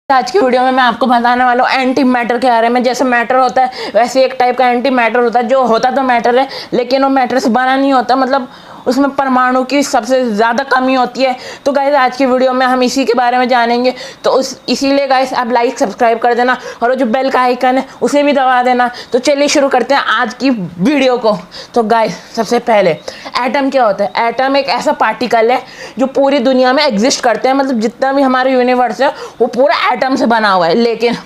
आज की वीडियो में मैं आपको बताने वाला हूँ एंटी मैटर के बारे में। जैसे मैटर होता है वैसे एक टाइप का एंटी मैटर होता है, जो होता तो मैटर है लेकिन वो मैटर से बना नहीं होता, मतलब उसमें परमाणु की सबसे ज़्यादा कमी होती है। तो गाइस आज की वीडियो में हम इसी के बारे में जानेंगे। तो इसीलिए गाइस आप लाइक सब्सक्राइब कर देना और वो जो बेल का आइकन है उसे भी दबा देना। तो चलिए शुरू करते हैं आज की वीडियो को। तो गाइस सबसे पहले एटम क्या होता है। एटम एक ऐसा पार्टिकल है जो पूरी दुनिया में एग्जिस्ट करते हैं, मतलब जितना भी हमारा यूनिवर्स है वो पूरा एटम से बना हुआ है। लेकिन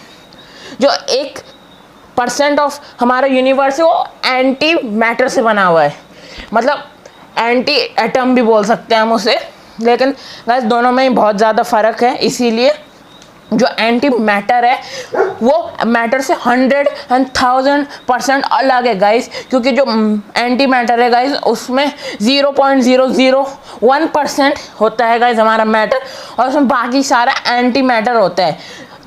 जो 1% ऑफ हमारा यूनिवर्स है वो एंटी मैटर से बना हुआ है, मतलब एंटी एटम भी बोल सकते हैं हम उसे। लेकिन गाइस दोनों में ही बहुत ज़्यादा फ़र्क है। इसीलिए जो एंटी मैटर है वो मैटर से 100 and 1000% अलग है गाइस, क्योंकि जो एंटी मैटर है गाइस उसमें 0.001% होता है गाइस हमारा मैटर, और उसमें बाकी सारा एंटी मैटर होता है।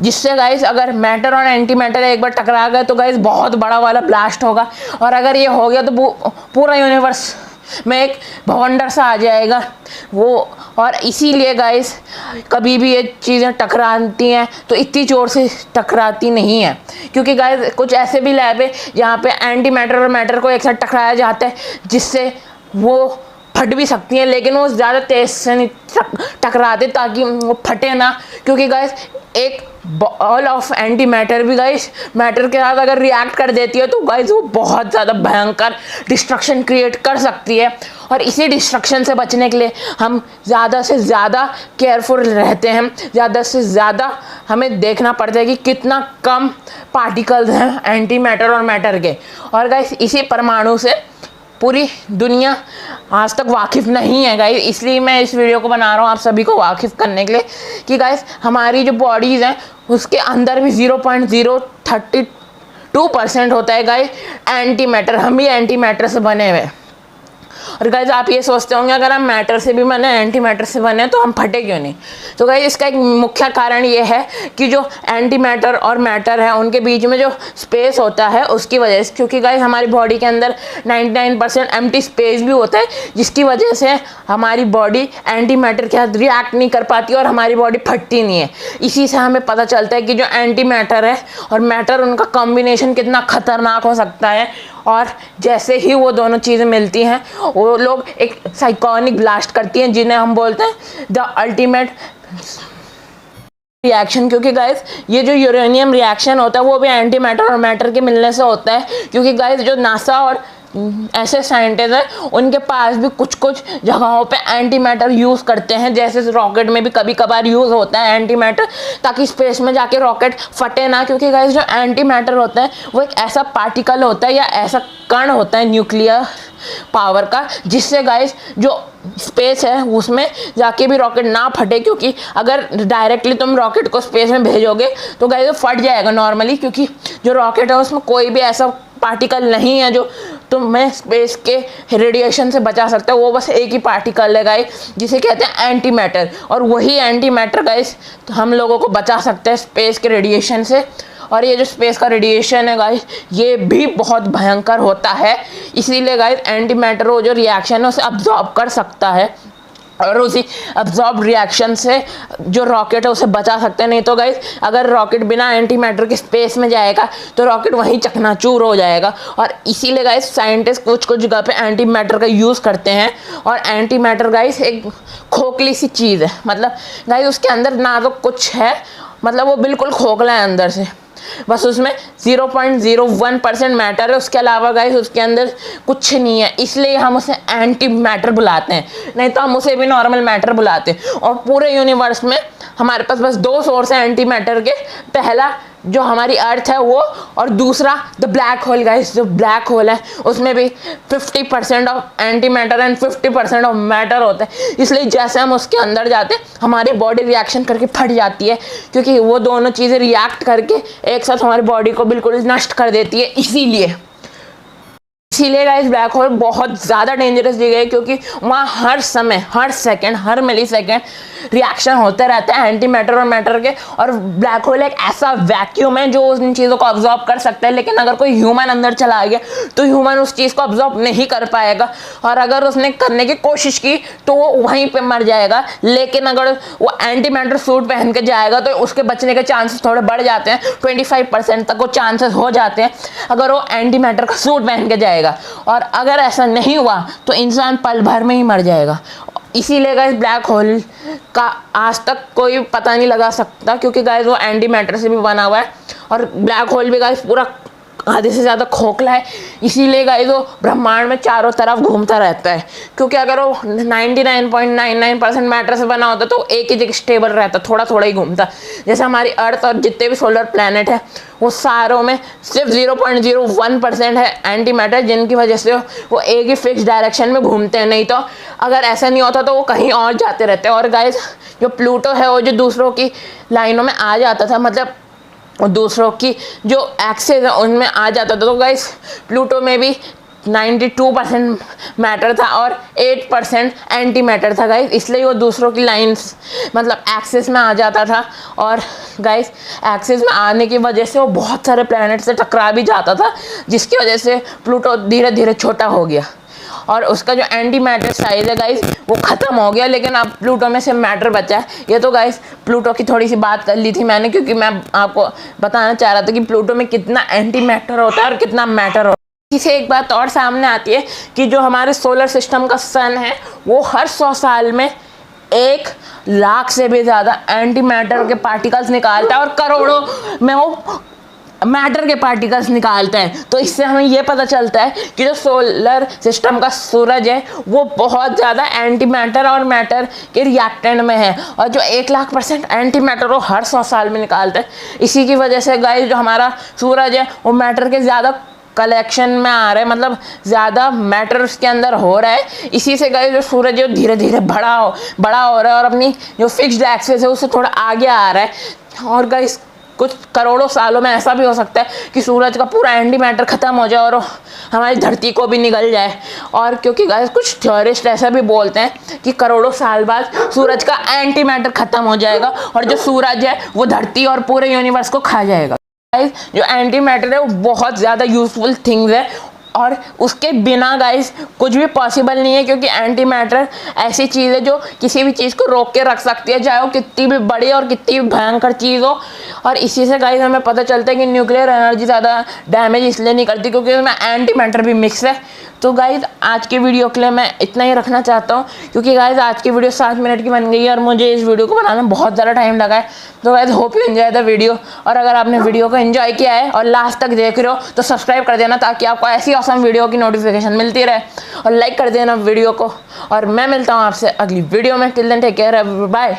जिससे गाइस अगर मैटर और एंटी मैटर एक बार टकरा गए तो गाइस बहुत बड़ा वाला ब्लास्ट होगा, और अगर ये हो गया तो पूरा यूनिवर्स में एक भवंडर सा आ जाएगा वो। और इसीलिए गाइस कभी भी ये चीज़ें टकराती हैं तो इतनी ज़ोर से टकराती नहीं है, क्योंकि गाइस कुछ ऐसे भी लैब है जहाँ पे एंटी मैटर और मैटर को एक साथ टकराया जाता है जिससे वो फट भी सकती हैं, लेकिन वो ज़्यादा तेज से नहीं टकराते ताकि वो फटे ना। क्योंकि गाइस एक बॉल ऑफ एंटी मैटर भी गाइस मैटर के साथ अगर रिएक्ट कर देती है तो गाइस वो बहुत ज़्यादा भयंकर डिस्ट्रक्शन क्रिएट कर सकती है। और इसी डिस्ट्रक्शन से बचने के लिए हम ज़्यादा से ज़्यादा केयरफुल रहते हैं, ज़्यादा से ज़्यादा हमें देखना पड़ता है कि कितना कम पार्टिकल्स हैं एंटी मैटर और मैटर के। और गाइस इसी परमाणु से पूरी दुनिया आज तक वाकिफ़ नहीं है गाइस, इसलिए मैं इस वीडियो को बना रहा हूँ आप सभी को वाकिफ़ करने के लिए कि गाइस हमारी जो बॉडीज़ हैं उसके अंदर भी 0.032% होता है गाइस एंटी मैटर। हम भी एंटी मैटर से बने हुए हैं। और गाइस आप ये सोचते होंगे अगर हम मैटर से भी बने एंटी मैटर से बने तो हम फटे क्यों नहीं। तो गाइस इसका एक मुख्य कारण ये है कि जो एंटी मैटर और मैटर है उनके बीच में जो स्पेस होता है उसकी वजह से, क्योंकि गाइस हमारी बॉडी के अंदर 99% एम्प्टी स्पेस भी होता है, जिसकी वजह से हमारी बॉडी एंटी मैटर के साथ रिएक्ट नहीं कर पाती और हमारी बॉडी फटती नहीं है। इसी से हमें पता चलता है कि जो एंटी मैटर है और मैटर उनका कॉम्बिनेशन कितना खतरनाक हो सकता है। और जैसे ही वो दोनों चीज़ें मिलती हैं वो लोग एक साइकोनिक ब्लास्ट करती हैं जिन्हें हम बोलते हैं द अल्टीमेट रिएक्शन। क्योंकि गाइस ये जो यूरेनियम रिएक्शन होता है वो भी एंटी मैटर और मैटर के मिलने से होता है। क्योंकि गाइस जो नासा और ऐसे साइंटिस्ट हैं उनके पास भी कुछ कुछ जगहों पे एंटी मैटर यूज़ करते हैं, जैसे रॉकेट में भी कभी कभार यूज़ होता है एंटी मैटर ताकि स्पेस में जाके रॉकेट फटे ना। क्योंकि गाइस जो एंटी मैटर होता है वो एक ऐसा पार्टिकल होता है या ऐसा कण होता है न्यूक्लियर पावर का, जिससे गाइस जो स्पेस है उसमें जाके भी रॉकेट ना फटे। क्योंकि अगर डायरेक्टली तुम रॉकेट को स्पेस में भेजोगे तो गाइस वो फट जाएगा नॉर्मली, क्योंकि जो रॉकेट है उसमें कोई भी ऐसा पार्टिकल नहीं है जो तुम्हें स्पेस के रेडिएशन से बचा सकता है। वो बस एक ही पार्टिकल है गाइस जिसे कहते हैं एंटी मैटर, और वही एंटी मैटर गाइस हम लोगों को बचा सकता है स्पेस के रेडिएशन से। और ये जो स्पेस का रेडिएशन है गाइस ये भी बहुत भयंकर होता है, इसीलिए गाइस एंटी मैटर वो जो रिएक्शन है उसे अब्जॉर्ब कर सकता है और उसी अब्जॉर्ब रिएक्शन से जो रॉकेट है उसे बचा सकते हैं। नहीं तो गाइस अगर रॉकेट बिना एंटी मैटर के स्पेस में जाएगा तो रॉकेट वहीं चकनाचूर हो जाएगा। और इसीलिए गाइस साइंटिस्ट कुछ कुछ जगह पे एंटी मैटर का यूज़ करते हैं। और एंटी मैटर गाइस एक खोखली सी चीज़ है, मतलब गाइस उसके अंदर ना तो कुछ है, मतलब वो बिल्कुल खोखला है अंदर से, बस उसमें 0.01% मैटर है। उसके अलावा गाइस उसके अंदर कुछ नहीं है, इसलिए हम उसे एंटी मैटर बुलाते हैं, नहीं तो हम उसे भी नॉर्मल मैटर बुलाते हैं। और पूरे यूनिवर्स में हमारे पास बस 2 सोर्स हैं एंटी मैटर के, पहला जो हमारी अर्थ है वो, और दूसरा द ब्लैक होल गाइस। जो ब्लैक होल है उसमें भी 50% of anti matter and 50% of matter होता है। इसलिए जैसे हम उसके अंदर जाते हैं हमारी बॉडी रिएक्शन करके फट जाती है, क्योंकि वो दोनों चीज़ें रिएक्ट करके एक साथ हमारी बॉडी को बिल्कुल नष्ट कर देती है। इसीलिए इसीलिए गाइस ब्लैक होल बहुत ज़्यादा डेंजरस जगह है, क्योंकि वहाँ हर समय, हर सेकंड, हर मिली सेकेंड रिएक्शन होते रहते हैं एंटी मैटर और मैटर के। और ब्लैक होल एक ऐसा वैक्यूम है जो उन चीज़ों को ऑब्जॉर्व कर सकता है, लेकिन अगर कोई ह्यूमन अंदर चला गया तो ह्यूमन उस चीज़ को ऑब्जॉर्व नहीं कर पाएगा, और अगर उसने करने की कोशिश की तो वो वहीं पे मर जाएगा। लेकिन अगर वो एंटी मैटर सूट पहन के जाएगा तो उसके बचने के चांसेस थोड़े बढ़ जाते हैं, 25% तक वो चांसेस हो जाते हैं अगर वो एंटी मैटर का सूट पहन के जाएगा। और अगर ऐसा नहीं हुआ तो इंसान पल भर में ही मर जाएगा। इसीलिए गाइस ब्लैक होल का आज तक कोई पता नहीं लगा सकता, क्योंकि गाइस वो एंटी मैटर से भी बना हुआ है, और ब्लैक होल भी गाइस पूरा आधे से ज़्यादा खोखला है। इसीलिए गाइस वो ब्रह्मांड में चारों तरफ घूमता रहता है, क्योंकि अगर वो 99.99% मैटर से बना होता तो एक ही जगह स्टेबल रहता, थोड़ा थोड़ा ही घूमता। जैसे हमारी अर्थ और जितने भी सोलर प्लैनेट है वो सारों में सिर्फ 0.01% है एंटी मैटर, जिनकी वजह से वो एक ही फिक्स डायरेक्शन में घूमते हैं। नहीं तो अगर ऐसा नहीं होता तो वो कहीं और जाते रहते हैं। और गाइस जो प्लूटो है वो जो दूसरों की लाइनों में आ जाता था, मतलब और दूसरों की जो एक्सेस है उनमें आ जाता था, तो गाइस प्लूटो में भी 92% मैटर था और 8% एंटी मैटर था गाइस, इसलिए वो दूसरों की लाइंस मतलब एक्सेस में आ जाता था। और गाइस एक्सेस में आने की वजह से वो बहुत सारे प्लैनेट से टकरा भी जाता था, जिसकी वजह से प्लूटो धीरे धीरे छोटा हो गया और उसका जो एंटी मैटर साइज है गाइस वो ख़त्म हो गया। लेकिन अब प्लूटो में से मैटर बचा है। ये तो गाइस प्लूटो की थोड़ी सी बात कर ली थी मैंने, क्योंकि मैं आपको बताना चाह रहा था कि प्लूटो में कितना एंटी मैटर होता है और कितना मैटर होता है। इसे एक बात और सामने आती है कि जो हमारे सोलर सिस्टम का सन है वो हर 100 साल में 1 लाख से भी ज़्यादा एंटी मैटर के पार्टिकल्स निकालता है और करोड़ों में वो मैटर के पार्टिकल्स निकालता है। तो इससे हमें यह पता चलता है कि जो सोलर सिस्टम का सूरज है वो बहुत ज़्यादा एंटी मैटर और मैटर के रिएक्टेंट में है, और जो 1,00,000% एंटी मैटर वो हर 100 साल में निकालता है। इसी की वजह से गाइस जो हमारा सूरज है वो मैटर के ज़्यादा कलेक्शन में आ रहा है, मतलब ज़्यादा मैटर उसके अंदर हो रहा है। इसी से गाइस जो सूरज है धीरे धीरे बड़ा हो रहा है और अपनी जो फिक्स्ड एक्सिस है उससे थोड़ा आगे आ रहा है। और गाइस कुछ करोड़ों सालों में ऐसा भी हो सकता है कि सूरज का पूरा एंटी मैटर ख़त्म हो जाए और हमारी धरती को भी निगल जाए। और क्योंकि गाइस कुछ थ्योरिस्ट ऐसा भी बोलते हैं कि करोड़ों साल बाद सूरज का एंटी मैटर ख़त्म हो जाएगा और जो सूरज है वो धरती और पूरे यूनिवर्स को खा जाएगा। जो एंटी मैटर है वो बहुत ज़्यादा यूजफुल थिंग्स है और उसके बिना गाइस कुछ भी पॉसिबल नहीं है, क्योंकि एंटी मैटर ऐसी चीज़ है जो किसी भी चीज़ को रोक के रख सकती है, चाहे वो कितनी भी बड़ी और कितनी भी भयंकर चीज़ हो। और इसी से गाइस हमें पता चलता है कि न्यूक्लियर एनर्जी ज़्यादा डैमेज इसलिए नहीं करती क्योंकि उसमें एंटी मैटर भी मिक्स है। तो गाइस आज के वीडियो के लिए मैं इतना ही रखना चाहता हूँ, क्योंकि गाइस आज की वीडियो 7 मिनट की बन गई है और मुझे इस वीडियो को बनाने में बहुत ज़्यादा टाइम लगा है। तो guys hope you enjoy the video, और अगर आपने वीडियो को एंजॉय किया है और लास्ट तक देख रहे हो तो सब्सक्राइब कर देना ताकि आपको ऐसी ऑसम वीडियो की नोटिफिकेशन मिलती रहे, और लाइक कर देना वीडियो को। और मैं मिलता हूँ आपसे अगली वीडियो में। Till then take care, bye.